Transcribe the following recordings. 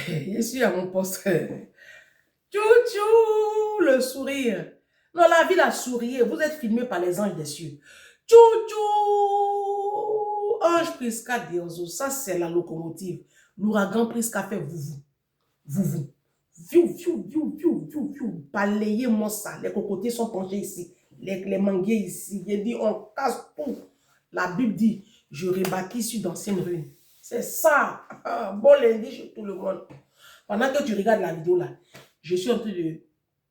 Je suis à mon poste. Tchou, le sourire. Non, la vie, la sourire. Vous êtes filmé par les anges des cieux. Tchou, ange Prisca Diozo. Ça, c'est la locomotive. L'ouragan Prisca fait vous. Viou. Balayez-moi ça. Les cocotiers sont penchés ici. Les manguiers ici. Il dit, on casse tout. La Bible dit, je rebâtis sur d'anciennes ruines. C'est ça. Bon lundi chez tout le monde. Pendant que tu regardes la vidéo là, je suis en train de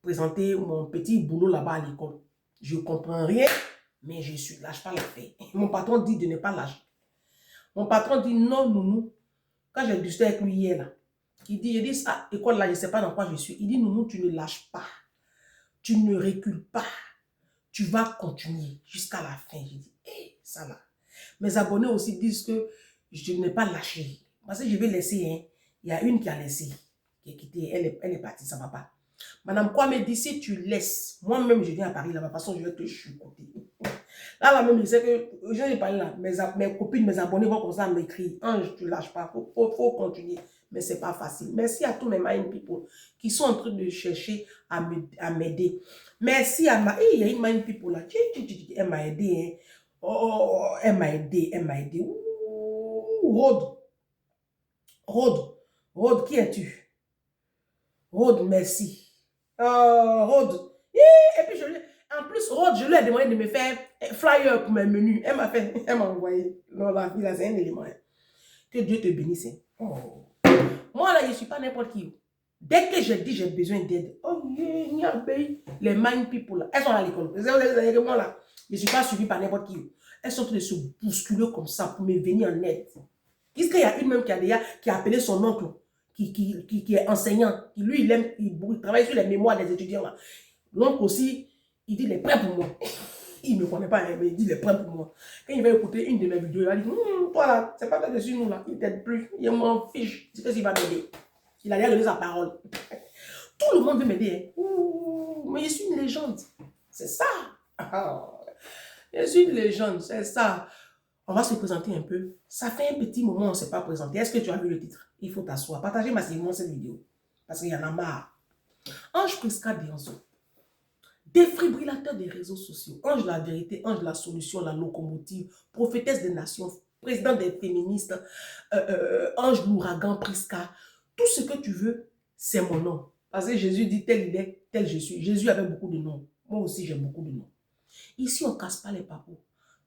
présenter mon petit boulot là-bas à l'école. Je ne comprends rien, mais je suis lâche pas l'affaire. Mon patron dit de ne pas lâcher. Mon patron dit non, nounou. Quand j'ai discuté avec lui hier là, je dis ça, école là, je ne sais pas dans quoi je suis. Il dit nounou, tu ne lâches pas. Tu ne recules pas. Tu vas continuer jusqu'à la fin. Je dis, hé, ça là. Mes abonnés aussi disent que je n'ai pas lâché. Parce que je vais laisser, hein. Il y a une qui a laissé, qui est quittée, elle est partie, ça ne va pas. Madame Kwame dit, si tu laisses, moi-même je viens à Paris, là, de toute façon, je vais te chuchoter. Là, même, je sais que, je n'ai pas là, mes copines, mes abonnés vont comme ça m'écrire, Ange, tu ne lâches pas, faut continuer. Mais ce n'est pas facile. Merci à tous mes mind people qui sont en train de chercher à m'aider. Merci à ma... il y a une mind people là, elle m'a aidé, hein. Oh, elle m'a aidé. Rhodes, qui es-tu? Rhodes, merci. Rhodes. Et puis, en plus, Rhodes, je lui ai demandé de me faire un flyer pour mes menus. Elle m'a envoyé. Non, la fille, là, c'est un élément. Que Dieu te bénisse. Oh. Moi, là, je ne suis pas n'importe qui. Dès que je dis j'ai besoin d'aide, oh, les mind people, là, elles sont à l'école. Moi, là, je ne suis pas suivie par n'importe qui. Elles sont en train de se bousculer comme ça pour me venir en aide. Est-ce qu'il y a une même qui a appelé son oncle, qui est enseignant, qui lui, il travaille sur les mémoires des étudiants. L'oncle aussi, il dit, il est prêt pour moi. Il ne me connaît pas, mais il dit, il est prêt pour moi. Quand il va écouter une de mes vidéos, il va dire, toi là, c'est pas toi dessus nous là, il t'aide plus, il m'en fiche, c'est ce qu'il va m'aider. Il a déjà donné sa parole. Tout le monde veut m'aider. Mais je suis une légende. C'est ça. Je suis une légende, c'est ça. On va se présenter un peu. Ça fait un petit moment on ne s'est pas présenté. Est-ce que tu as vu le titre? Il faut t'asseoir. Partagez massivement cette vidéo. Parce qu'il y en a marre. Ange Prisca Diozo. Défibrillateur des réseaux sociaux. Ange la vérité, ange la solution, la locomotive. Prophétesse des nations. Président des féministes. Ange l'ouragan Prisca. Tout ce que tu veux, c'est mon nom. Parce que Jésus dit tel il est, tel je suis. Jésus avait beaucoup de noms. Moi aussi, j'ai beaucoup de noms. Ici, on ne casse pas les papous.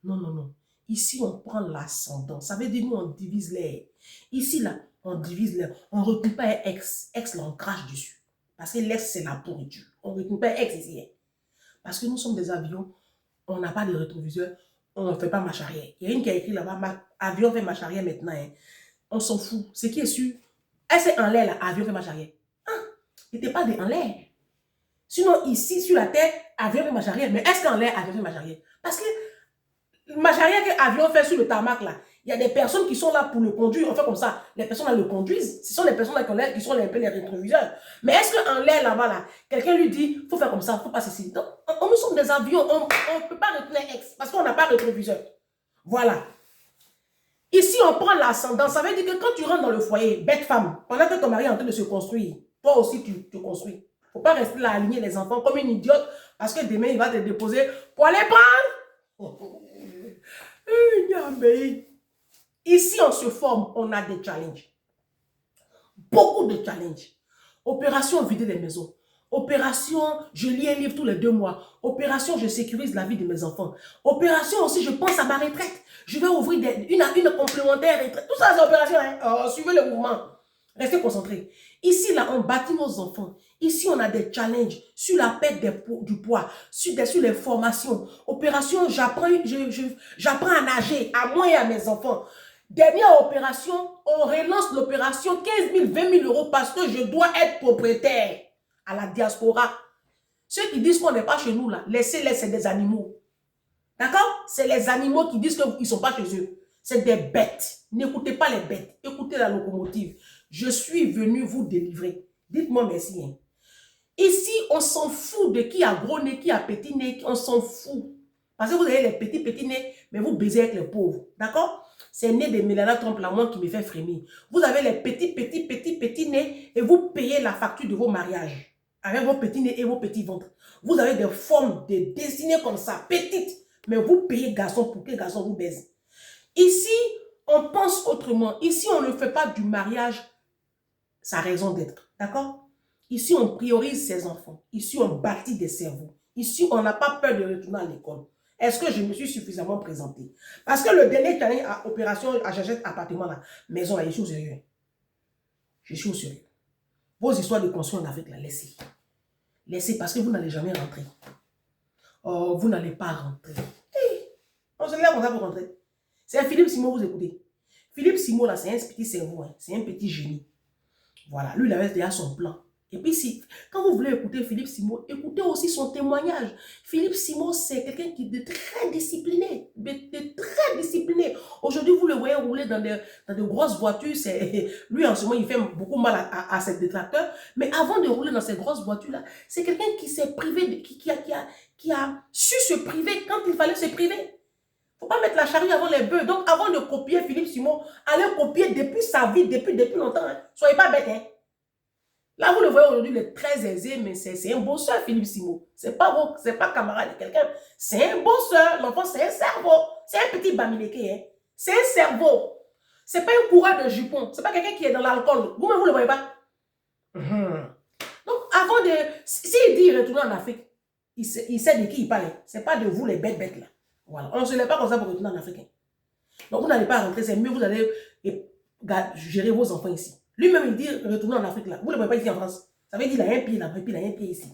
Non. Ici, on prend l'ascendant. Ça veut dire, nous, on divise l'air. Ici, là, on divise l'air. On ne retrouve pas un ex. Ex, là, on crache dessus. Parce que l'ex, c'est la pourriture. On ne retrouve pas un ex ici. Hein. Parce que nous sommes des avions. On n'a pas de rétroviseur. On ne fait pas marche arrière. Il y a une qui a écrit là-bas, avion fait marche arrière maintenant. Hein. On s'en fout. Ce qui est sûr, est-ce en l'air, là, avion fait marche arrière? Il n'était pas en l'air. Sinon, ici, sur la terre, avion fait marche arrière. Mais est-ce qu'en l'air, avion fait marche arrière? Parce que marche arrière que l'avion fait sur le tarmac, là, il y a des personnes qui sont là pour le conduire. On fait comme ça. Les personnes là le conduisent. Ce sont les personnes là qui sont un peu les rétroviseurs. Mais est-ce qu'en l'air, là-bas, là, quelqu'un lui dit, il faut faire comme ça, il ne faut pas ceci. Donc, nous sommes des avions. On ne peut pas retenir X parce qu'on n'a pas de rétroviseur. Voilà. Ici, on prend l'ascendant. Ça veut dire que quand tu rentres dans le foyer, bête femme, pendant que ton mari est en train de se construire, toi aussi, tu te construis. Il ne faut pas rester là, aligner les enfants comme une idiote parce que demain, il va te déposer pour aller prendre. Ici, on se forme, on a des challenges. Beaucoup de challenges. Opération vider les maisons. Opération, je lis un livre tous les 2 mois. Opération, je sécurise la vie de mes enfants. Opération aussi, je pense à ma retraite. Je vais ouvrir une complémentaire retraite. Tout ça, c'est opération. Hein? Suivez le mouvement. Restez concentrés. Ici, là, on bâtit nos enfants. Ici, on a des challenges sur la perte du poids, sur les formations. Opération, j'apprends à nager à moi et à mes enfants. Dernière opération, on relance l'opération 15 000, 20 000 euros parce que je dois être propriétaire à la diaspora. Ceux qui disent qu'on n'est pas chez nous, là, laissez-les, c'est des animaux. D'accord? C'est les animaux qui disent qu'ils ne sont pas chez eux. C'est des bêtes. N'écoutez pas les bêtes. Écoutez la locomotive. Je suis venu vous délivrer. Dites-moi merci. Hein. Ici, on s'en fout de qui a gros nez, qui a petit nez. On s'en fout. Parce que vous avez les petits nez, mais vous baisez avec les pauvres. D'accord? C'est né de Mélania Trump, la moi qui me fait frémir. Vous avez les petits nez payer la facture de vos mariages avec vos petits nez et vos petits ventres. Vous avez des formes de dessinées comme ça, petites, mais vous payez garçon pour que garçon vous baise. Ici, on pense autrement. Ici, on ne fait pas du mariage sa raison d'être. D'accord? Ici, on priorise ses enfants. Ici, on bâtit des cerveaux. Ici, on n'a pas peur de retourner à l'école. Est-ce que je me suis suffisamment présenté? Parce que le dernier qui a à opération, à j'achète appartement là, maison là, je suis au sérieux. Je suis au sérieux. Vos histoires de construire en Afrique là, laissez. Laissez parce que vous n'allez jamais rentrer. Oh, vous n'allez pas rentrer. Hey, on se lève comme ça pour rentrer. C'est Philippe Simon, vous écoutez. Philippe Simon là, c'est un petit cerveau, hein. C'est un petit génie. Voilà, lui, il avait déjà son plan. Et puis, quand vous voulez écouter Philippe Simon, écoutez aussi son témoignage. Philippe Simon, c'est quelqu'un qui est très discipliné. Très discipliné. Aujourd'hui, vous le voyez rouler dans de grosses voitures. Lui, en ce moment, il fait beaucoup mal à ses détracteurs. Mais avant de rouler dans ces grosses voitures-là, c'est quelqu'un qui s'est privé, qui a su se priver quand il fallait se priver. Il ne faut pas mettre la charrue avant les bœufs. Donc, avant de copier Philippe Simon, allez copier depuis sa vie, depuis longtemps. Hein. Soyez pas bêtes. Hein. Là, vous le voyez aujourd'hui, il est très aisé, mais c'est un bosseur, Philippe Simon. C'est pas camarade de quelqu'un. C'est un bosseur. L'enfant, c'est un cerveau. C'est un petit bamileke. Hein. C'est un cerveau. C'est pas un coureur de jupon. C'est pas quelqu'un qui est dans l'alcool. Vous-même, vous le voyez pas. Donc, avant de... S'il dit retourner en Afrique, il sait de qui il parle. C'est pas de vous, les bêtes là. Voilà. On ne se lève pas comme ça pour retourner en Afrique. Donc, vous n'allez pas rentrer. C'est mieux, vous allez gérer vos enfants ici. Lui-même, il dit retourner en Afrique là. Vous ne le voyez pas ici en France. Ça veut dire qu'il a un pied là-bas, puis il a un pied ici.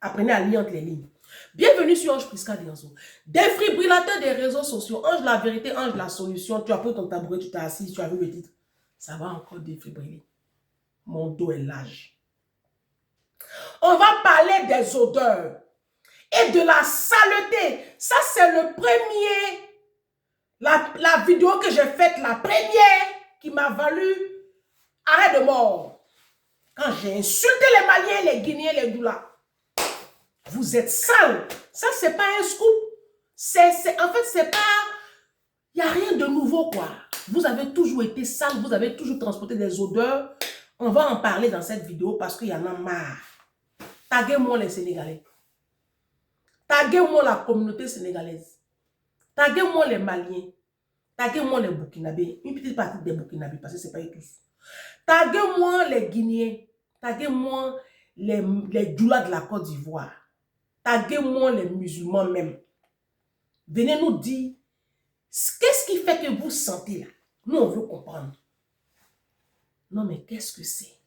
Apprenez à lire entre les lignes. Bienvenue sur Ange Prisca Dianzo. Défibrillateur des réseaux sociaux. Ange la vérité, Ange la solution. Tu as pris ton tabouret, tu t'es assis, tu as vu le titre. Ça va encore défibriller. Mon dos est large. On va parler des odeurs et de la saleté. Ça, c'est le premier. La vidéo que j'ai faite, la première, qui m'a valu arrêt de mort. Quand j'ai insulté les Maliens, les Guinéens, les Doulas. Vous êtes sales. Ça, c'est pas un scoop. En fait, c'est pas... Il n'y a rien de nouveau, quoi. Vous avez toujours été sales. Vous avez toujours transporté des odeurs. On va en parler dans cette vidéo parce qu'il y en a marre. Taguez-moi les Sénégalais. Taguez-moi la communauté sénégalaise. Taguez-moi les Maliens. Taguez-moi les Burkinabés. Une petite partie des Burkinabés parce que ce n'est pas eux tous. Taguez-moi les Guinéens. Taguez-moi les Doulas de la Côte d'Ivoire. Taguez-moi les musulmans même. Venez nous dire, qu'est-ce qui fait que vous sentez là? Nous, on veut comprendre. Non, mais qu'est-ce que c'est?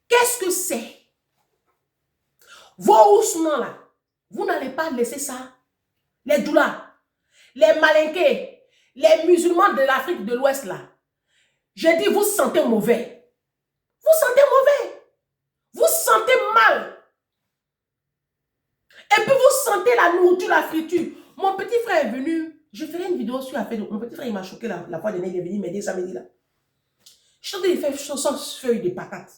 Qu'est-ce que c'est? Vos oussements là, vous n'allez pas laisser ça. Les Doulas, les Malinqués, les musulmans de l'Afrique de l'Ouest là. J'ai dit, vous sentez mauvais. Vous sentez mauvais. Vous sentez mal. Et puis vous sentez la nourriture, la friture. Mon petit frère est venu. Je ferai une vidéo sur la fête. Mon petit frère, il m'a choqué la fois dernière. Il est venu m'aider samedi là. Je suis en train de faire sans feuilles de patates.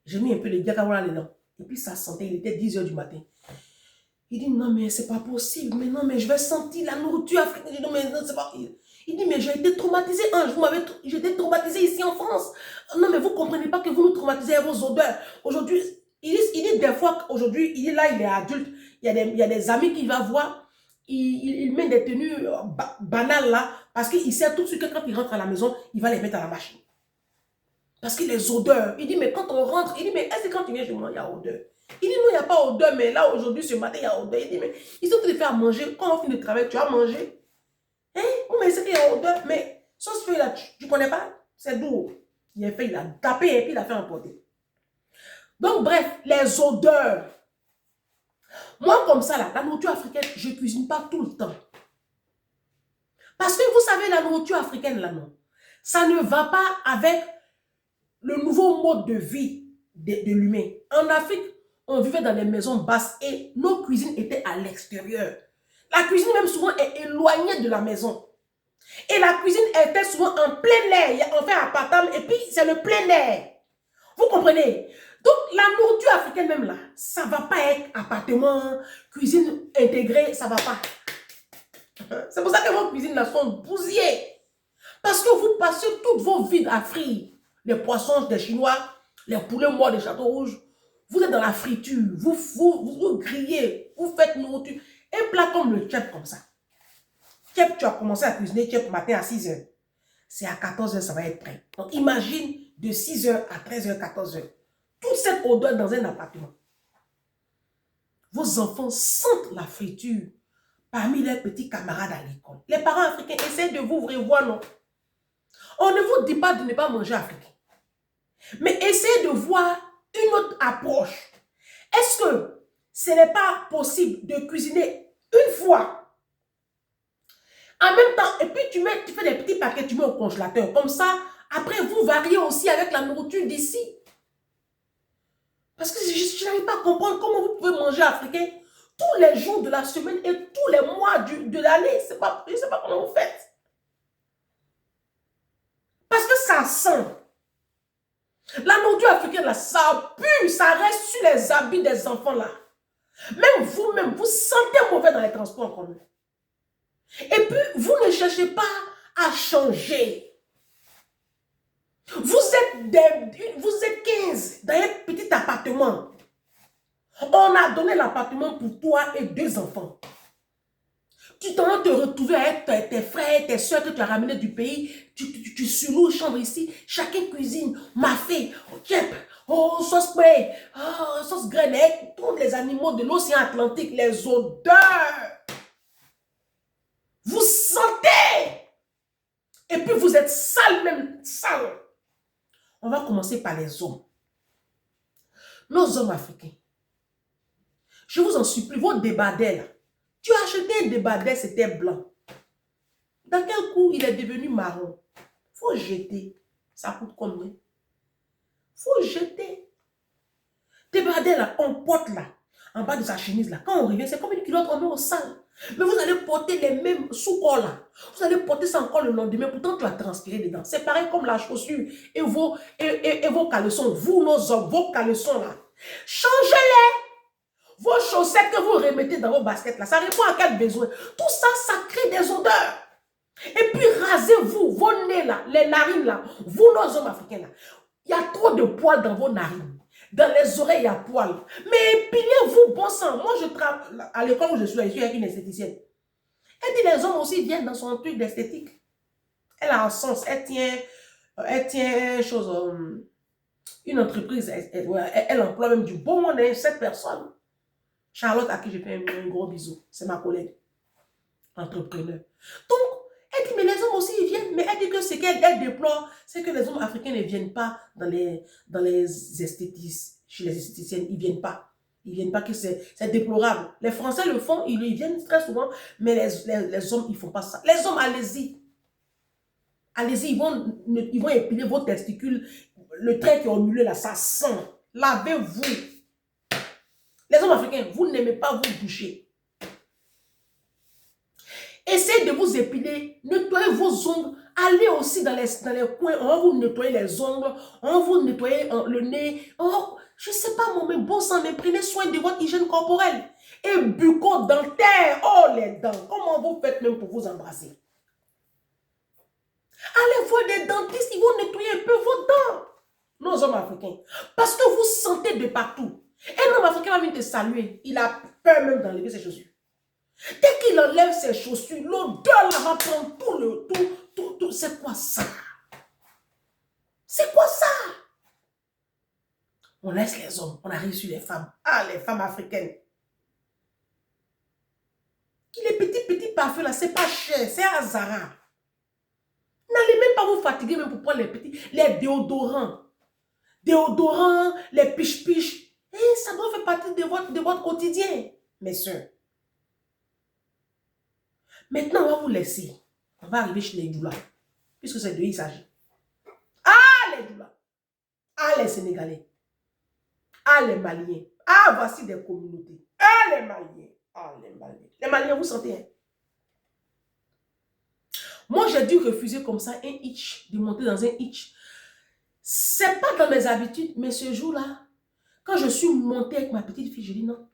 J'ai mis un peu de diakawara dedans. Et puis ça sentait, il était 10 h du matin. Il dit, non mais c'est pas possible. Mais non mais je vais sentir la nourriture africaine. Je dis, non mais non, c'est pas... Il dit, mais j'ai été traumatisé. J'étais traumatisé ici en France. Non, mais vous ne comprenez pas que vous nous traumatisez à vos odeurs. Aujourd'hui, il dit des fois qu'aujourd'hui, il est là, il est adulte. Il y a des amis qu'il va voir. Il met des tenues banales là. Parce qu'il sait tout de suite que quand il rentre à la maison, il va les mettre à la machine. Parce que les odeurs. Il dit, mais quand on rentre, il dit, mais est-ce que quand tu viens chez moi, il y a odeur? Il dit, non, il n'y a pas odeur. Mais là, aujourd'hui, ce matin, il y a odeur. Il dit, mais ils sont en train de faire manger. Quand on finit de travailler, tu as mangé. Hein? Mais c'est qu'il y a odeur. Mais sauce feuille là, tu ne connais pas? C'est doux. Il a fait, il a tapé et puis il a fait emporter. Donc, bref, les odeurs. Moi, comme ça, là, la nourriture africaine, je ne cuisine pas tout le temps. Parce que vous savez, la nourriture africaine, là, non. Ça ne va pas avec le nouveau mode de vie de l'humain. En Afrique, on vivait dans des maisons basses et nos cuisines étaient à l'extérieur. La cuisine, même souvent, est éloignée de la maison. Et la cuisine était souvent en plein air. On fait un patam et puis c'est le plein air. Vous comprenez? Donc, la nourriture africaine même là, ça ne va pas être appartement, cuisine intégrée, ça ne va pas. C'est pour ça que vos cuisines là sont bousillées. Parce que vous passez toutes vos vies à frire. les poissons des Chinois, les poulets morts des Châteaux Rouges. Vous êtes dans la friture, vous grillez, vous faites nourriture. Un plat comme le tchèp comme ça. Tchèp, tu as commencé à cuisiner tchèp matin à 6 h. C'est à 14 h, ça va être prêt. Donc imagine de 6 h à 13 h, 14 h. Toute cette odeur dans un appartement. Vos enfants sentent la friture parmi leurs petits camarades à l'école. Les parents africains essaient de vous revoir, non? On ne vous dit pas de ne pas manger africain. Mais essayez de voir une autre approche. Est-ce que ce n'est pas possible de cuisiner une fois en même temps, et puis tu fais des petits paquets, tu mets au congélateur. Comme ça, après, vous variez aussi avec la nourriture d'ici. Parce que je n'arrive pas à comprendre comment vous pouvez manger africain tous les jours de la semaine et tous les mois de l'année. Je ne sais pas comment vous faites. Parce que ça sent. La nourriture africaine, là, ça pue, ça reste sur les habits des enfants, là. Même vous-même, vous sentez mauvais dans les transports en commun. Et puis, vous ne cherchez pas à changer. Vous êtes 15 dans un petit appartement. On a donné l'appartement pour toi et 2 enfants. Tu t'en te retrouver avec tes frères, tes soeurs que tu as ramenés du pays. Tu surloues chambre ici. Chacun cuisine. Mafé, tchèp, sauce poulet, sauce grenade. Tous les animaux de l'océan Atlantique, les odeurs. Vous sentez. Et puis vous êtes sale même, sale. On va commencer par les hommes. Nos hommes africains. Je vous en supplie, vos débardeurs là. Tu as acheté un débardeur, c'était blanc. Dans quel coup il est devenu marron? Faut jeter. Ça coûte combien? Faut jeter. Débardeur là, on porte là, en bas de sa chemise là. Quand on revient, c'est comme une culotte, on met au sale. Mais vous allez porter les mêmes sous-corps là. Vous allez porter ça encore le lendemain. Pourtant, tu as transpiré dedans. C'est pareil comme la chaussure et vos caleçons. Vous, nos hommes, vos caleçons là. Changez-les. Vos chaussettes que vous remettez dans vos baskets là, ça répond à quel besoin? Tout ça, ça crée des odeurs. Et puis rasez-vous, vos nez là, les narines là, vous nos hommes africains là. Il y a trop de poils dans vos narines. Dans les oreilles, il y a poils. Mais épilez-vous, bon sang. Moi, je travaille à l'école où je suis avec une esthéticienne. Elle dit les hommes aussi viennent dans son truc d'esthétique. Elle a un sens, elle tient chose, une entreprise, elle emploie même du bon monde, 7 personnes. Charlotte, à qui je fais un gros bisou, c'est ma collègue, entrepreneur. Donc, elle dit, mais les hommes aussi, ils viennent. Mais elle dit que ce qu'elle déplore, c'est que les hommes africains ne viennent pas dans les esthéticiens, chez les esthéticiennes, ils ne viennent pas. Ils ne viennent pas, que c'est déplorable. Les Français le font, ils viennent très souvent, mais les hommes, ils ne font pas ça. Les hommes, allez-y. Allez-y, ils vont épiler vos testicules. Le trait qui est au milieu, là, ça sent. Lavez-vous. Les hommes africains, vous n'aimez pas vous boucher. Essayez de vous épiler, nettoyez vos ongles, allez aussi dans les coins, on va vous nettoyer les ongles, on va vous nettoyer le nez. Je ne sais pas, mais bon sang, mais prenez soin de votre hygiène corporelle. Et bucco-dentaire, oh les dents, comment vous faites même pour vous embrasser? Allez voir des dentistes, ils vont nettoyer un peu vos dents. Nos hommes africains, parce que vous sentez de partout. Un homme africain va venir te saluer. Il a peur même d'enlever ses chaussures. Dès qu'il enlève ses chaussures, l'odeur là va prendre tout. C'est quoi ça? C'est quoi ça? On laisse les hommes. On arrive sur les femmes. Ah, les femmes africaines. Les petits parfums là, c'est pas cher. C'est à Zara. N'allez même pas vous fatiguer même pour prendre les déodorants. Les piche-piche. Et ça doit faire partie de votre quotidien, mes soeurs. Maintenant, on va vous laisser. On va arriver chez les Doula. Puisque c'est de il s'agit. Ah, les Doula. Ah, les Sénégalais. Ah, les Maliens. Ah, voici des communautés. Ah, les Maliens. Ah, les Maliens. Les Maliens, vous sentez, hein? Moi, j'ai dû refuser comme ça un hitch, de monter dans un hitch. C'est pas dans mes habitudes, mais ce jour-là, quand je suis montée avec ma petite fille, je dis non.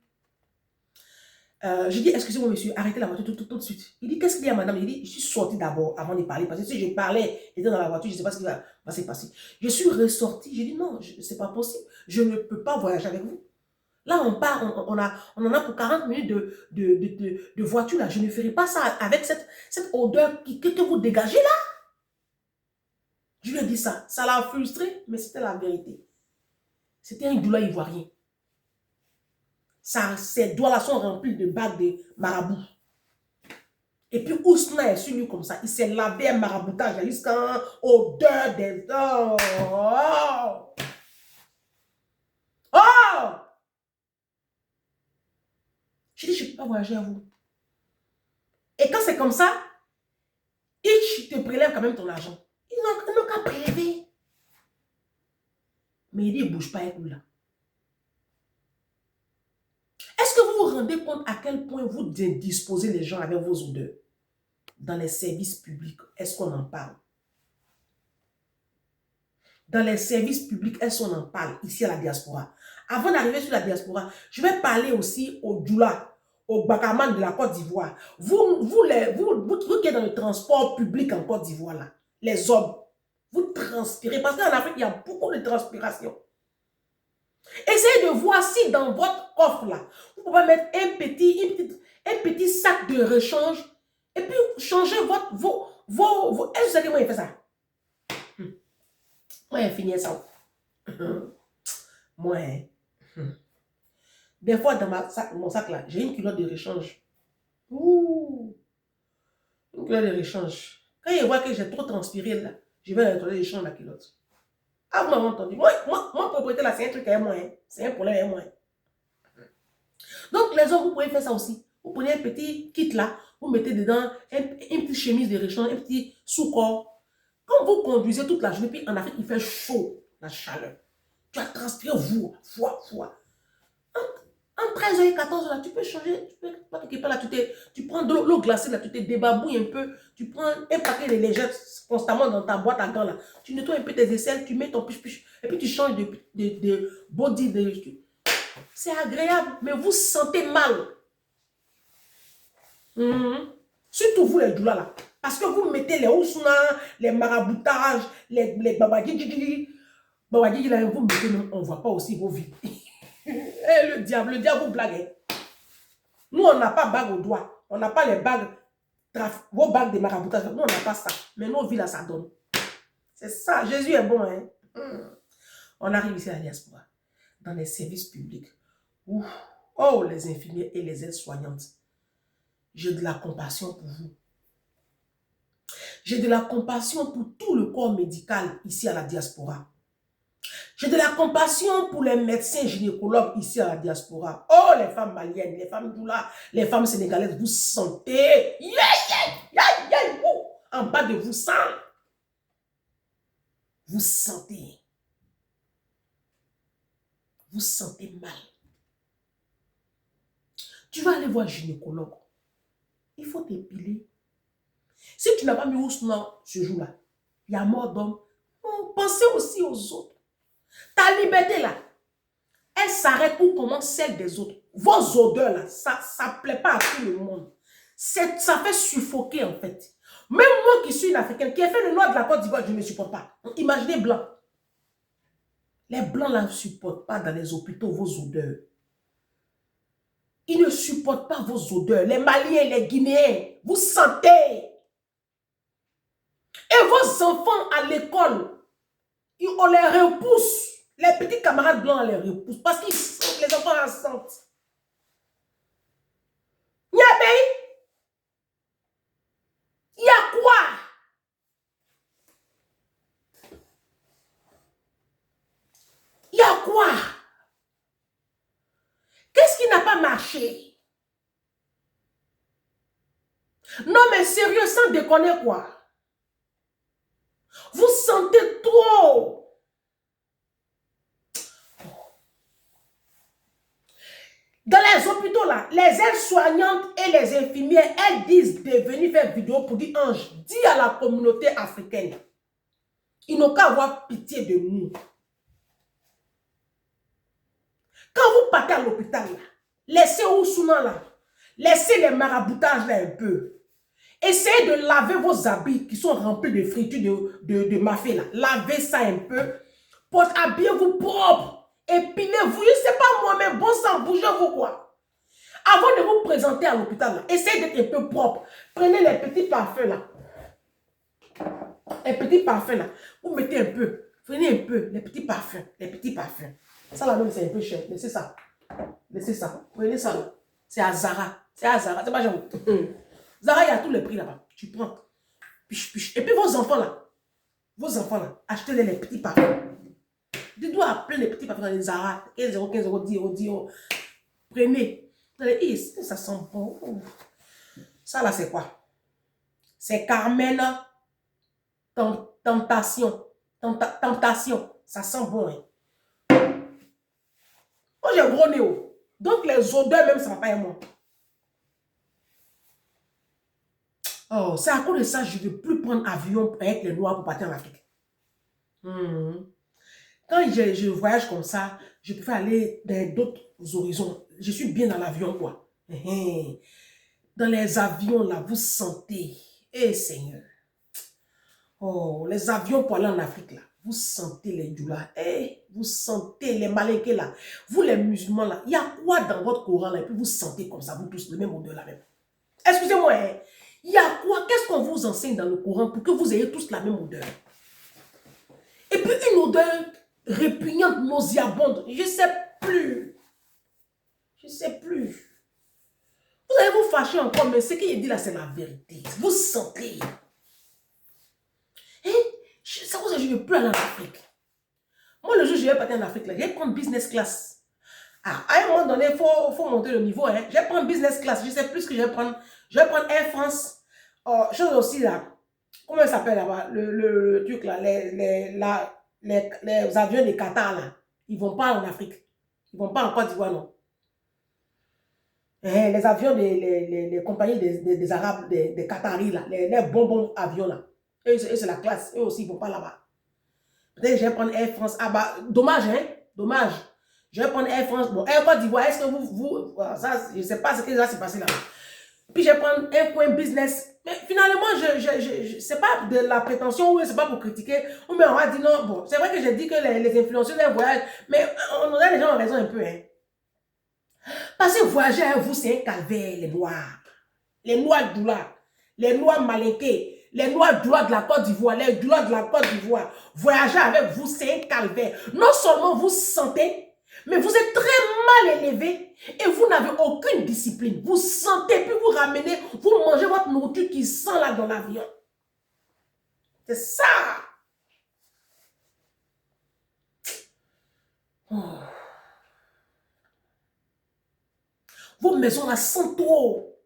Je dis, excusez-moi, monsieur, arrêtez la voiture tout de suite. Il dit, qu'est-ce qu'il y a, madame? Il dit, je suis sorti d'abord avant de parler. Parce que si je parlais, j'étais dans la voiture, je ne sais pas ce qui va se passer. Je suis ressorti. J'ai dit, non, c'est pas possible. Je ne peux pas voyager avec vous. Là, on part, on en a pour 40 minutes de voiture, là. Je ne ferai pas ça avec cette odeur que vous dégagez, là. Je lui ai dit ça. Ça l'a frustré, mais c'était la vérité. C'était un doula ivoirien. Ses doigts-là sont remplis de bagues de marabout. Et puis, Ousna est sur lui comme ça. Il s'est lavé un maraboutage jusqu'à odeur des... Oh! Oh! Je dis, je ne peux pas voyager à vous. Et quand c'est comme ça, ils te prélèvent quand même ton argent. Ils n'ont qu'à prélever. Mais il dit, il ne bouge pas avec nous là. Est-ce que vous vous rendez compte à quel point vous disposez les gens avec vos odeurs? Dans les services publics, est-ce qu'on en parle? Dans les services publics, est-ce qu'on en parle ici à la diaspora? Avant d'arriver sur la diaspora, je vais parler aussi aux doula, aux bakaman de la Côte d'Ivoire. Vous qui êtes dans le transport public en Côte d'Ivoire, là, les hommes, vous transpirez. Parce qu'en Afrique, il y a beaucoup de transpiration. Essayez de voir si dans votre coffre, là, vous pouvez mettre un petit sac de rechange et puis changer vos... Est-ce que vous savez comment il fait ça? Moi, il finit ça. Moi, des fois, dans mon sac là, j'ai une culotte de rechange. Ouh! Une culotte de rechange. Quand il voit que j'ai trop transpiré là, je vais nettoyer les champs de la culotte. Ah, vous m'avez entendu. Moi, propriété là, c'est un truc à moi. C'est un problème à moi. Donc, les hommes, vous pouvez faire ça aussi. Vous prenez un petit kit là, vous mettez dedans une petite chemise de rechange, un petit sous-corps. Quand vous conduisez toute la journée, puis en Afrique, il fait chaud, la chaleur. Tu as transpiré, en 13h et 14h, là, tu peux changer, tu peux pas quelque part là, tu prends de l'eau glacée là, tu te débarbouilles un peu, tu prends un paquet de légètes constamment dans ta boîte à gants là, tu nettoies un peu tes aisselles, tu mets ton push-push, et puis tu changes de body. C'est agréable, mais vous sentez mal. Surtout vous les doulas là. Parce que vous mettez les ousna, les maraboutages, les babadji, là, vous mettez, on ne voit pas aussi vos vies. Et le diable vous blague. Nous, on n'a pas bague au doigt. On n'a pas les bagues, vos bagues de maraboutage. Nous, on n'a pas ça. Mais nos vies là, ça donne. C'est ça. Jésus est bon. Hein? On arrive ici à la diaspora, dans les services publics. Ouf. Oh, les infirmières et les aides-soignantes. J'ai de la compassion pour vous. J'ai de la compassion pour tout le corps médical ici à la diaspora. J'ai de la compassion pour les médecins gynécologues ici à la diaspora. Oh, les femmes maliennes, les femmes doula, les femmes sénégalaises, vous sentez. En bas de vous, ça. Vous sentez. Vous sentez mal. Tu vas aller voir un gynécologue. Il faut t'épiler. Si tu n'as pas mis Ousmane ce jour-là, il y a mort d'homme. Pensez aussi aux autres. Ta liberté là, elle s'arrête où commence celle des autres. Vos odeurs là, ça ne plaît pas à tout le monde. Ça fait suffoquer en fait. Même moi qui suis une Africaine, qui ai fait le nord de la Côte d'Ivoire, je ne supporte pas. Imaginez blanc. Les blancs là ne supportent pas dans les hôpitaux vos odeurs. Ils ne supportent pas vos odeurs. Les Maliens, les Guinéens, vous sentez. Et vos enfants à l'école, on les repousse. Les petits camarades blancs, on les repousse. Parce qu'ils sentent, les enfants en sentent. Niabé, il y a quoi? Il y a quoi? Qu'est-ce qui n'a pas marché? Non mais sérieux, sans déconner quoi? Vous sentez trop. Dans les hôpitaux là, les aides-soignantes et les infirmières, elles disent de venir faire vidéo pour dire Ange, dis à la communauté africaine. Ils n'ont qu'à avoir pitié de nous. Quand vous partez à l'hôpital là, laissez Ousmane là, Laissez les maraboutages là un peu. Essayez de laver vos habits qui sont remplis de fritures de mafé là. Lavez ça un peu. Habillez-vous propre. Épilez-vous. Je ne sais pas moi, mais bon sang, bougez-vous quoi. Avant de vous présenter à l'hôpital, essayez d'être un peu propre. Prenez les petits parfums là. Les petits parfums là. Vous mettez un peu. Prenez un peu. Les petits parfums. Les petits parfums. Ça là même c'est un peu cher. Laissez ça. Laissez ça. Prenez ça là. C'est à Zara. C'est à Zara. C'est pas genre. Zara, il y a tous les prix là-bas. Tu prends. Et puis vos enfants là. Vos enfants là. Achetez-les les petits parfums. Dites-vous appeler les petits parfums dans les Zara. 15 euros, 15 euros, 10 euros, 10 euros. Prenez. Vous allez, ça sent bon. Ça là, c'est quoi? C'est Carmen Tentation. Tentation. Ça sent bon. Hein? Moi, j'ai gros nez. Donc, les odeurs, même, ça ne va pas être moi. Oh, c'est à cause de ça que je ne veux plus prendre avion avec les Noirs pour partir en Afrique. Quand je voyage comme ça, je préfère aller dans d'autres horizons. Je suis bien dans l'avion, quoi. Dans les avions, là, vous sentez. Eh, Seigneur. Oh, les avions pour aller en Afrique, là. Vous sentez les doulas. Eh, vous sentez les malinqués, là. Vous, les musulmans, là. Il y a quoi dans votre Coran, là? Et puis vous sentez comme ça, vous tous, le même odeur, là même. Excusez-moi, hein. Il y a quoi? Qu'est-ce qu'on vous enseigne dans le Coran pour que vous ayez tous la même odeur? Et puis une odeur répugnante, nauséabonde. Je ne sais plus. Je ne sais plus. Vous allez vous fâcher encore, mais ce qu'il dit là, c'est la vérité. Vous sentez. Et c'est pour ça que je ne veux plus aller en Afrique. Moi, le jour où je vais partir en Afrique, là, je vais prendre business class. Ah, à un moment donné, il faut monter le niveau. Hein. Je vais prendre business class. Je ne sais plus ce que je vais prendre. Je vais prendre Air France. Oh, chose aussi là. Comment ça s'appelle là-bas? Le truc là. Les avions des Qatar là. Ils ne vont pas en Afrique. Ils ne vont pas en Côte d'Ivoire, non. Les avions les compagnies des Arabes, des Qataris là. Les bons avions là. Eux, c'est la classe. Eux aussi, ils ne vont pas là-bas. Peut-être que je vais prendre Air France. Ah bah, dommage, hein? Dommage. Je vais prendre Air France. Bon, Air Côte d'Ivoire, est-ce que ça, je ne sais pas ce qui va se passer là. Puis je vais prendre un coin business. Mais finalement, c'est pas de la prétention, ou c'est pas pour critiquer. Ou mais on va dire non, bon, c'est vrai que j'ai dit que les influenceurs, les voyages, mais on a les gens ont raison un peu, hein. Parce que voyager avec vous, c'est un calvaire, les Noirs. Les Noirs doulars, les Noirs malinqués, les Noirs doulars de la Côte d'Ivoire, les doulars de la Côte d'Ivoire. Voyager avec vous, c'est un calvaire. Non seulement vous sentez, mais vous êtes très mal élevé et vous n'avez aucune discipline. Vous sentez, puis vous ramenez, vous mangez votre nourriture qui sent là dans l'avion. C'est ça. Oh. Vos maisons là sentent trop.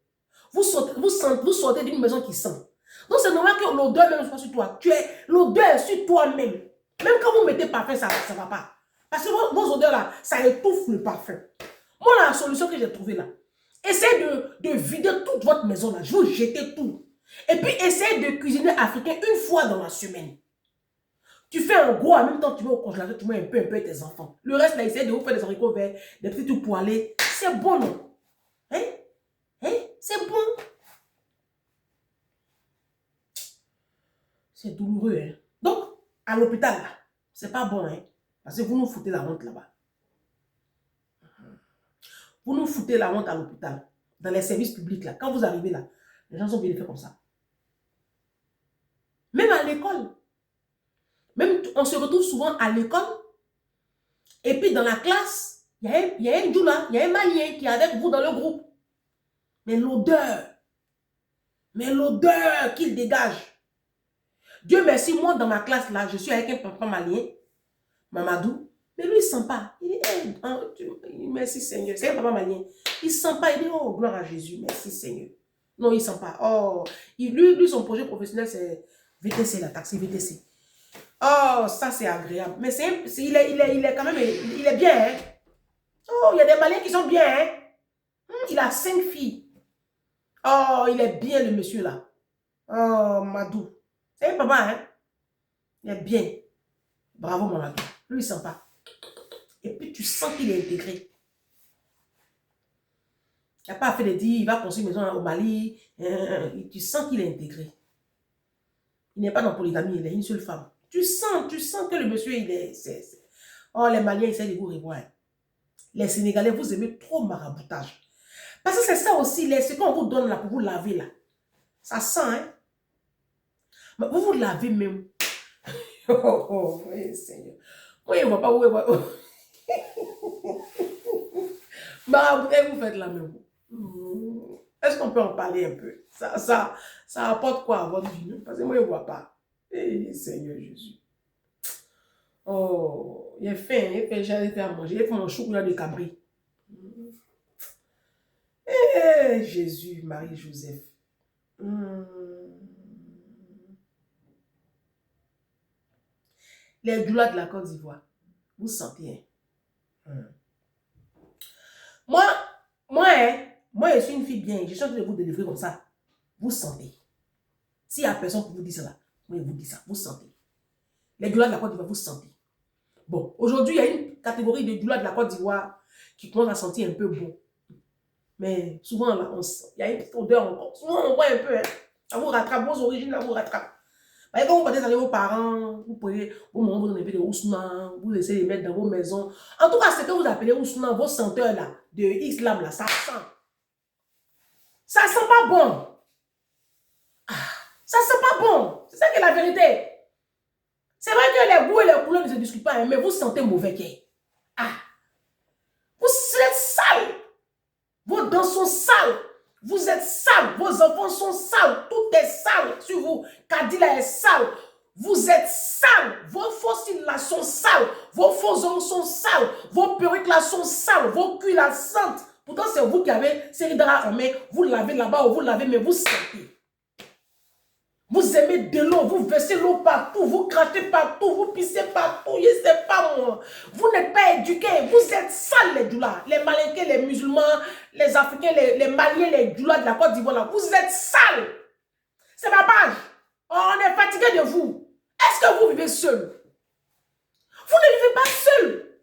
Vous sortez d'une maison qui sent. Donc c'est normal que l'odeur même soit sur toi. L'odeur sur toi-même. Même quand vous mettez parfum, ça ne va pas. Parce que vos odeurs là, ça étouffe le parfum. Moi, la solution que j'ai trouvée là, essayez de vider toute votre maison là. Je vous jetez tout. Et puis, essayez de cuisiner africain une fois dans la semaine. Tu fais un gros, en même temps, tu mets au congélateur, tu mets un peu tes enfants. Le reste là, essayez de vous faire des haricots verts, des petits trucs pour aller. C'est bon, non? Hein? Hein? C'est bon. C'est douloureux, hein? Donc, à l'hôpital là, c'est pas bon, hein? Parce que vous nous foutez la honte là-bas. Vous nous foutez la honte à l'hôpital, dans les services publics là. Quand vous arrivez là, les gens sont bien faits comme ça. Même à l'école. Même on se retrouve souvent à l'école. Et puis dans la classe, il y a un Djoula, il y a un Malien qui est avec vous dans le groupe. Mais l'odeur qu'il dégage. Dieu merci, moi dans ma classe là, je suis avec un papa malien, Mamadou. Mais lui, il ne sent pas. Il dit, merci Seigneur. C'est un papa malien. Il ne sent pas. Il dit, oh, gloire à Jésus. Merci Seigneur. Non, il ne sent pas. Oh, lui, son projet professionnel, c'est VTC, la taxi VTC. Oh, ça, c'est agréable. Mais il est quand même, il est bien, hein. Oh, il y a des Maliens qui sont bien, hein. Il a 5 filles. Oh, il est bien, le monsieur, là. Oh, Madou. C'est un papa, hein. Il est bien. Bravo, Mamadou. Lui, il ne sent pas. Et puis, tu sens qu'il est intégré. Il n'a pas fait de dire, il va construire une maison au Mali. Tu sens qu'il est intégré. Il n'est pas dans la polygamie, il est une seule femme. Tu sens que le monsieur, il est... Oh, les Maliens, ils essaient de vous revoir. Les Sénégalais, vous aimez trop maraboutage. Parce que c'est ça aussi, ce qu'on vous donne là pour vous laver là. Ça sent, hein. Mais vous vous lavez même. Oh, oui, Seigneur. Moi, il ne voit pas où il va. Maraboutage, vous faites la même. Est-ce qu'on peut en parler un peu? Ça apporte quoi à votre vie? Parce que moi, je ne vois pas. Eh, Seigneur Jésus. Oh, il est fait, j'allais faire à manger. Il fait mon chocolat de cabri. Eh, Jésus, Marie, Joseph. Les doulas de la Côte d'Ivoire, vous sentez. Moi, je suis une fille bien. Je suis en train de vous délivrer comme ça. Vous sentez. S'il n'y a personne pour vous dire ça, moi, je vous dis ça. Vous sentez. Les doulas de la Côte d'Ivoire, vous sentez. Bon, aujourd'hui, il y a une catégorie de doulas de la Côte d'Ivoire qui commence à sentir un peu bon. Mais souvent, là, il y a une petite odeur encore. Souvent, on voit un peu. Hein. Ça vous rattrape. Vos origines, là, vous rattrape. Quand vous partez avec vos parents, vous pouvez, vos mamans vous donnez des ousmans, vous essayez de mettre dans vos maisons. En tout cas, ce que vous appelez ousmans, vos senteurs là, de islam là, ça sent. Ça sent pas bon. Ah, ça sent pas bon. C'est ça qui est la vérité. C'est vrai que les goûts et les couleurs ne se discutent pas, hein, mais vous sentez mauvais. Ah, vous êtes sale. Vos dents sont sales. Vous êtes sales. Vos enfants sont sales. Tout est sale sur vous. Kadila est sale. Vous êtes sales. Vos fossiles là sont sales. Vos faux ongles sont sales. Vos perruques là sont sales. Vos culs là sentent. Pourtant, c'est vous qui avez série draps en main. Vous lavez là-bas ou vous lavez, mais vous sentez. Vous aimez de l'eau, vous versez l'eau partout, vous crachez partout, vous pissez partout, je ne sais pas moi. Vous n'êtes pas éduqués, vous êtes sales les doulas. Les Malinqués, les musulmans, les Africains, les Maliens, les doulas de la Côte d'Ivoire, vous êtes sales. C'est ma page. Oh, on est fatigué de vous. Est-ce que vous vivez seul? Vous ne vivez pas seul.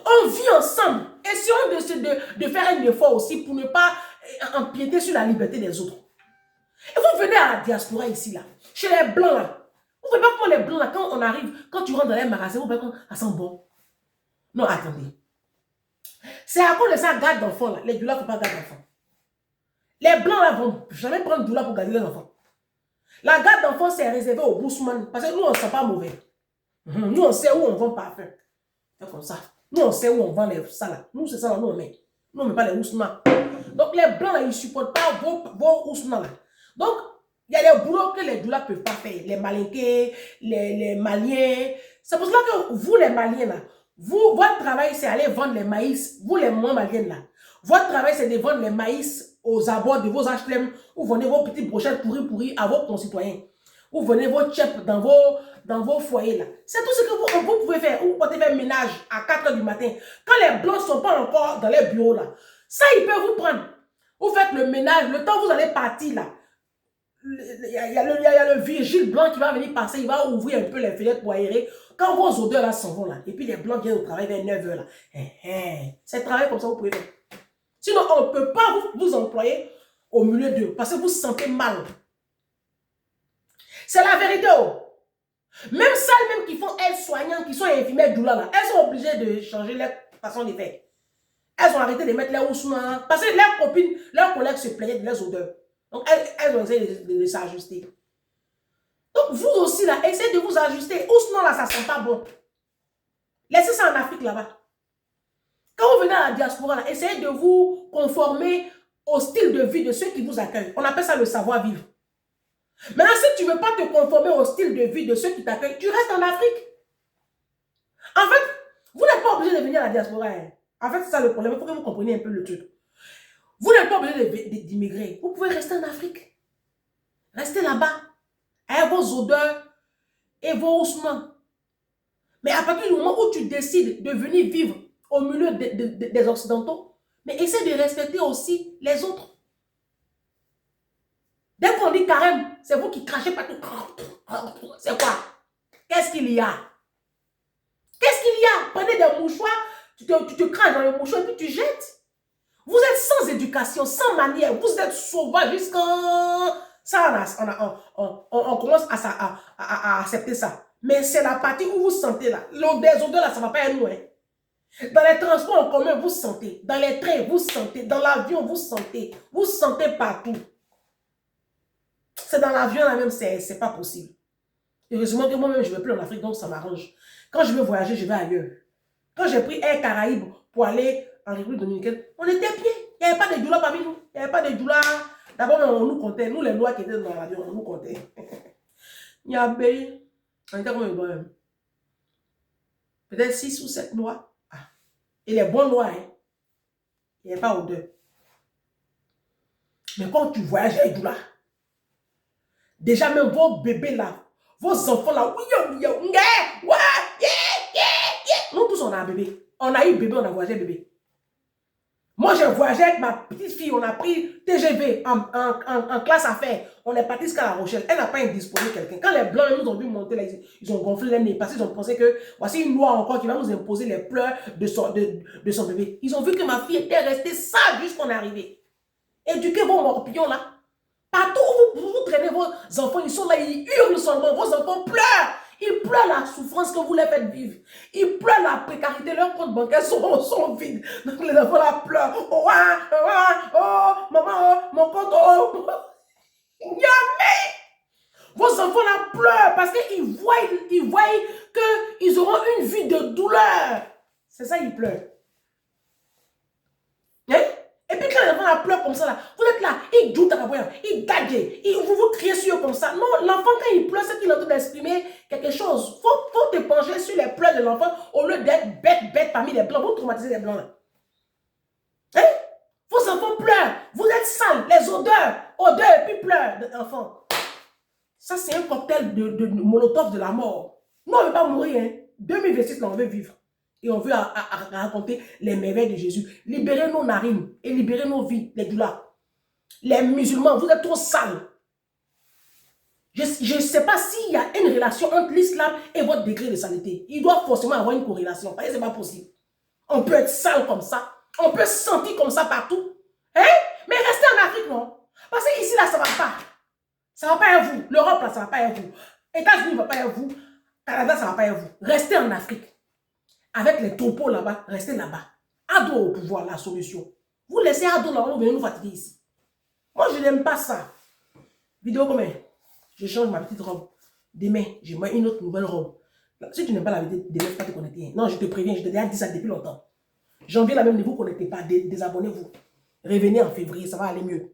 On vit ensemble. Essayons de faire un effort aussi pour ne pas empiéter sur la liberté des autres. Et vous venez à la diaspora ici, là, chez les blancs, là. Vous ne voyez pas comment les blancs, là, quand on arrive, quand tu rentres dans les magasins, vous voyez comment ça sent bon. Non, attendez. C'est à cause de ça, garde d'enfants, là. Les doulas ne font pas garde d'enfants. Les blancs, là, vont jamais prendre doula pour garder les enfants. La garde d'enfants, c'est réservé aux bousman. Parce que nous, on ne sent pas mauvais. Nous, on sait où on vend parfum. C'est comme ça. Nous, on sait où on vend les salades. Nous, c'est ça, là, nous, on met. Nous, on ne met pas les ousmans. Donc, les blancs, là, ils ne supportent pas vos ousmans, là. Donc, il y a des boulots que les doulas ne peuvent pas faire. Les Malinqués, les Maliens. C'est pour cela que vous, les Maliens, là, votre travail, c'est aller vendre les maïs. Vous, les moins Maliens, là. Votre travail, c'est de vendre les maïs aux abords de vos HLM. Vous vendez vos petites brochettes pourries à vos concitoyens. Vous vendez vos tchèpes dans vos foyers, là. C'est tout ce que vous pouvez faire. Vous pouvez faire ménage à 4 h du matin. Quand les blancs ne sont pas encore dans les bureaux, là. Ça, ils peuvent vous prendre. Vous faites le ménage. Le temps où vous allez partir, là. Il y a le vigile blanc qui va venir passer, il va ouvrir un peu les fenêtres pour aérer. Quand vos odeurs là s'en vont là, et puis les blancs viennent au travail vers 9 h là. C'est travail comme ça vous pouvez faire. Sinon, on ne peut pas vous employer au milieu d'eux, parce que vous vous sentez mal. C'est la vérité. Oh. Même celles même qui font aides-soignantes, qui sont infirmières doula là, elles sont obligées de changer leur façon de faire. Elles ont arrêté de mettre les ousmans, parce que leurs copines, leurs collègues se plaignaient de leurs odeurs. Donc, elles ont essayé de s'ajuster. Donc, vous aussi, là, essayez de vous ajuster. Ousmane, là, ça ne sent pas bon. Laissez ça en Afrique, là-bas. Quand vous venez à la diaspora, là, essayez de vous conformer au style de vie de ceux qui vous accueillent. On appelle ça le savoir-vivre. Maintenant, si tu ne veux pas te conformer au style de vie de ceux qui t'accueillent, tu restes en Afrique. En fait, vous n'êtes pas obligé de venir à la diaspora. Hein. En fait, c'est ça le problème. Il faut que vous compreniez un peu le truc. Vous n'êtes pas obligé d'immigrer. Vous pouvez rester en Afrique. Restez là-bas. Avec vos odeurs et vos ossements. Mais à partir du moment où tu décides de venir vivre au milieu des Occidentaux, mais essaie de respecter aussi les autres. Dès qu'on dit carême, c'est vous qui crachez partout. C'est quoi? Qu'est-ce qu'il y a? Qu'est-ce qu'il y a? Prenez des mouchoirs, tu te craches dans le mouchoir et puis tu jettes. Vous êtes sans éducation, sans manière. Vous êtes sauvage jusqu'à... Ça, on commence à accepter ça. Mais c'est la partie où vous sentez là. Les odeurs là, ça ne va pas être loin. Dans les transports en commun, vous sentez. Dans les trains, vous sentez. Dans l'avion, vous sentez. Vous sentez partout. C'est dans l'avion là même, c'est pas possible. Heureusement que moi-même, je ne vais plus en Afrique, donc ça m'arrange. Quand je veux voyager, je vais ailleurs. Quand j'ai pris Air Caraïbes pour aller en République dominicaine, on était bien. Il n'y avait pas de douleurs parmi nous. Il n'y avait pas de douleurs. D'abord, on nous comptait. Nous, les lois qui étaient dans l'avion, on nous comptait. Il y a payé. On était combien de lois? Peut-être 6 ou 7 lois. Ah. Et les bonnes lois, hein. Il n'y avait pas odeur. Mais quand tu voyages avec douleur, déjà même vos bébés là, vos enfants là, nous tous on a un bébé. On a eu bébé, on a voyagé bébé. Moi j'ai voyagé avec ma petite fille, on a pris TGV en classe affaires. On est parti jusqu'à La Rochelle. Elle n'a pas indisposé quelqu'un. Quand les blancs nous ont vu monter là, ils ont gonflé les nez parce qu'ils ont pensé que voici une loi encore qui va nous imposer les pleurs de son bébé. Ils ont vu que ma fille était restée sage jusqu'on est arrivé. Éduquez vos morpions là. Partout où vous traînez vos enfants, ils sont là, ils hurlent seulement. Vos enfants pleurent. Ils pleurent la souffrance que vous les faites vivre. Ils pleurent la précarité. Leurs comptes bancaires sont vides. Donc les enfants là pleurent. Oh, maman, oh, mon compte, oh. Jamais. Vos enfants là pleurent parce qu'ils voient qu'ils auront une vie de douleur. C'est ça, ils pleurent. Hein? Et puis quand les enfants pleurent comme ça, là, vous êtes là, ils jouent à la voix, ils gadgent, vous vous criez sur eux comme ça. Non, l'enfant quand il pleure, c'est qu'il est en train d'exprimer quelque chose. Faut te pencher sur les pleurs de l'enfant au lieu d'être bête parmi les blancs. Vous traumatisez les blancs là. Hein? Vos enfants pleurent, vous êtes sales, les odeurs et puis pleurent d'enfants. Ça c'est un cocktail de molotov de la mort. Nous on ne veut pas mourir, hein. 2026 là on veut vivre. Et on veut raconter les merveilles de Jésus. Libérez nos narines et libérez nos vies, les douleurs. Les musulmans, vous êtes trop sales. Je ne sais pas s'il y a une relation entre l'islam et votre degré de saleté. Il doit forcément avoir une corrélation. Ce n'est pas possible. On peut être sale comme ça. On peut se sentir comme ça partout. Hein? Mais restez en Afrique, non? Parce que ici, là, ça ne va pas. Ça ne va pas être vous. L'Europe, là, ça ne va pas être vous. États-Unis ne va pas être vous. Canada, ça ne va pas être vous. Restez en Afrique. Avec les topos là-bas, restez là-bas. Ado au pouvoir, la solution. Vous laissez Ado là-bas, vous venez nous fatiguer ici. Moi, je n'aime pas ça. Vidéo combien? Je change ma petite robe. Demain, je mets une autre nouvelle robe. Si tu n'aimes pas la vidéo, demain, il ne faut pas te connecter. Non, je te préviens, je te déjà dit ça depuis longtemps. Janvier, là même, ne vous connectez pas, désabonnez-vous. Revenez en février, ça va aller mieux.